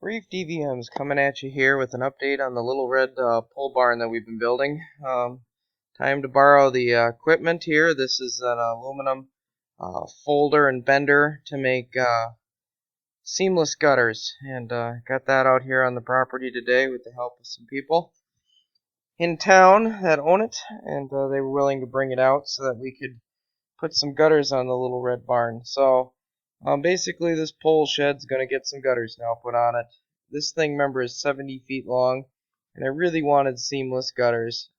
Brief DVMs coming at you here with an update on the little red pole barn that we've been building. Time to borrow the equipment here. This is an aluminum folder and bender to make seamless gutters, and got that out here on the property today with the help of some people in town that own it, and they were willing to bring it out so that we could put some gutters on the little red barn. So basically this pole shed's going to get some gutters now put on it. This thing, remember, is 70 feet long, and I really wanted seamless gutters.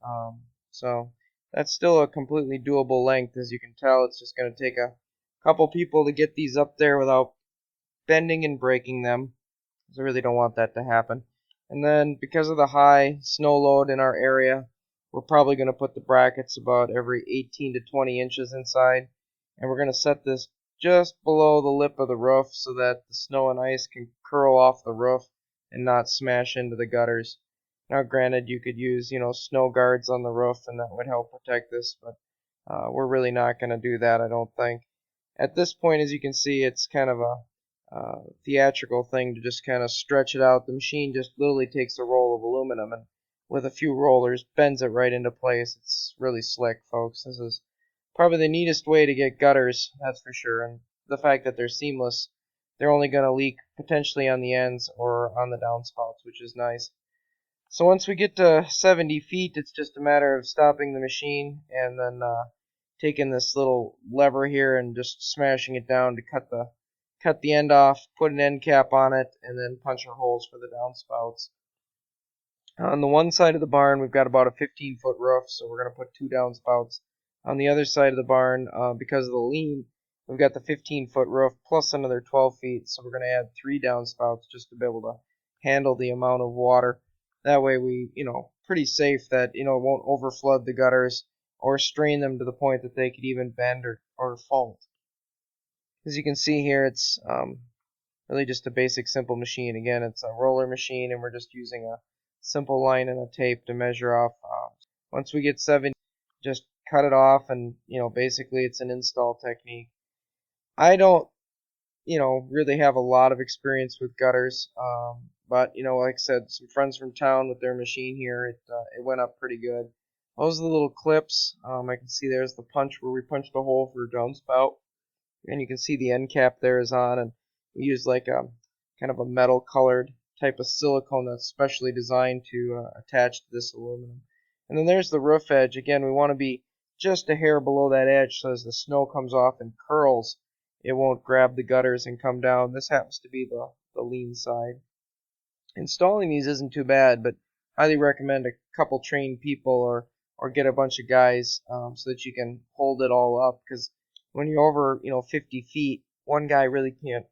So that's still a completely doable length. As you can tell, it's just going to take a couple people to get these up there without bending and breaking them, because I really don't want that to happen. And then because of the high snow load in our area, we're probably going to put the brackets about every 18 to 20 inches inside, and we're going to set this just below the lip of the roof so that the snow and ice can curl off the roof and not smash into the gutters. Now granted, you could use, snow guards on the roof, and that would help protect this, but we're really not going to do that, I don't think. At this point, as you can see, it's kind of a theatrical thing to just kind of stretch it out. The machine just literally takes a roll of aluminum and with a few rollers bends it right into place. It's really slick, folks. This is probably the neatest way to get gutters, that's for sure. And the fact that they're seamless, they're only going to leak potentially on the ends or on the downspouts, which is nice. So once we get to 70 feet, it's just a matter of stopping the machine and then taking this little lever here and just smashing it down to cut the end off, put an end cap on it, and then punch our holes for the downspouts. On the one side of the barn, we've got about a 15-foot roof, so we're going to put 2 downspouts. On the other side of the barn, because of the lean, we've got the 15-foot roof plus another 12 feet, so we're going to add 3 downspouts just to be able to handle the amount of water. That way we, pretty safe that, it won't overflood the gutters or strain them to the point that they could even bend or fault. As you can see here, it's really just a basic simple machine. Again, it's a roller machine, and we're just using a simple line and a tape to measure off. Once we get 70, just cut it off, and basically it's an install technique. I don't really have a lot of experience with gutters, but like I said, some friends from town with their machine here, it went up pretty good. Those are the little clips. I can see there's the punch where we punched a hole for a downspout, and you can see the end cap there is on, and we use like a kind of a metal colored type of silicone that's specially designed to attach to this aluminum. And then there's the roof edge. Again, we want to be just a hair below that edge so as the snow comes off and curls, it won't grab the gutters and come down. This happens to be the lean side. Installing these isn't too bad, but highly recommend a couple trained people or get a bunch of guys so that you can hold it all up, because when you're over 50 feet, one guy really can't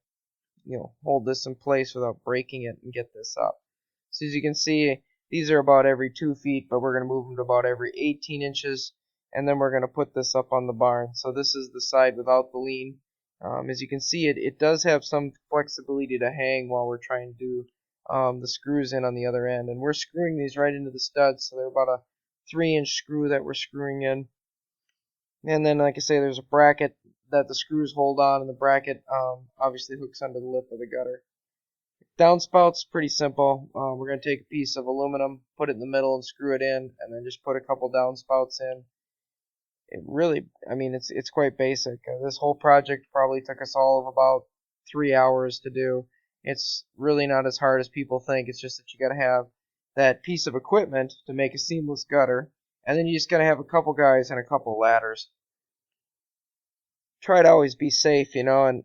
hold this in place without breaking it and get this up. So as you can see, these are about every 2 feet, but we're going to move them to about every 18 inches, and then we're going to put this up on the barn. So this is the side without the lean. As you can see, it does have some flexibility to hang while we're trying to do the screws in on the other end, and we're screwing these right into the studs, so they're about a 3-inch screw that we're screwing in. And then, like I say, there's a bracket that the screws hold on, and the bracket obviously hooks under the lip of the gutter. Downspouts, pretty simple. We're going to take a piece of aluminum, put it in the middle, and screw it in, and then just put a couple downspouts in. It really, it's quite basic. This whole project probably took us all of about 3 hours to do. It's really not as hard as people think. It's just that you got to have that piece of equipment to make a seamless gutter, and then you just got to have a couple guys and a couple ladders. Try to always be safe, and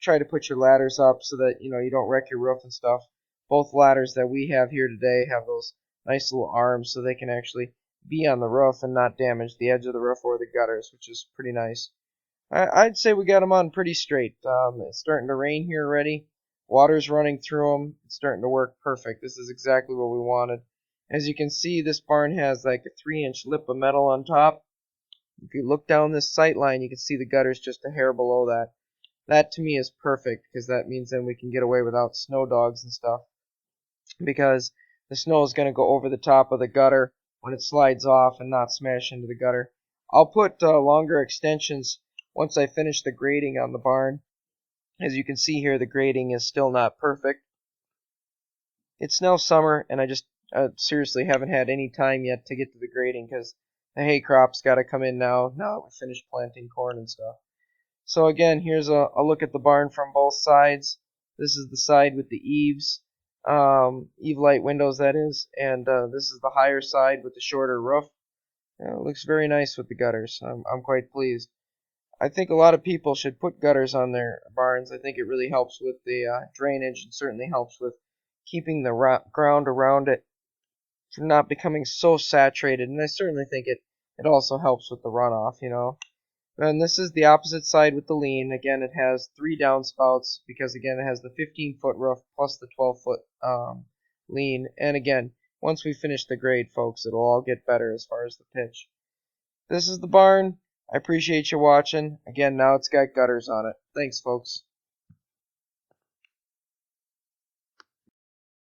try to put your ladders up so that you don't wreck your roof and stuff. Both ladders that we have here today have those nice little arms so they can actually be on the roof and not damage the edge of the roof or the gutters, which is pretty nice. I'd say we got them on pretty straight. It's starting to rain here already. Water's running through them. It's starting to work perfect. This is exactly what we wanted. As you can see, this barn has like a 3-inch lip of metal on top. If you look down this sight line, you can see the gutters just a hair below that. That to me is perfect, because that means then we can get away without snow dogs and stuff, because the snow is going to go over the top of the gutter when it slides off and not smash into the gutter. I'll put longer extensions once I finish the grading on the barn. As you can see here, the grading is still not perfect. It's now summer, and I just seriously haven't had any time yet to get to the grading because the hay crop's got to come in now. Now that we finished planting corn and stuff. So again, here's a look at the barn from both sides. This is the side with the eaves, eave light windows that is, and this is the higher side with the shorter roof. It looks very nice with the gutters. I'm quite pleased. I think a lot of people should put gutters on their barns. I think it really helps with the drainage and certainly helps with keeping the ground around it from not becoming so saturated. And I certainly think it also helps with the runoff. And this is the opposite side with the lean. Again, it has 3 downspouts because, again, it has the 15-foot roof plus the 12-foot lean. And, again, once we finish the grade, folks, it'll all get better as far as the pitch. This is the barn. I appreciate you watching. Again, now it's got gutters on it. Thanks, folks.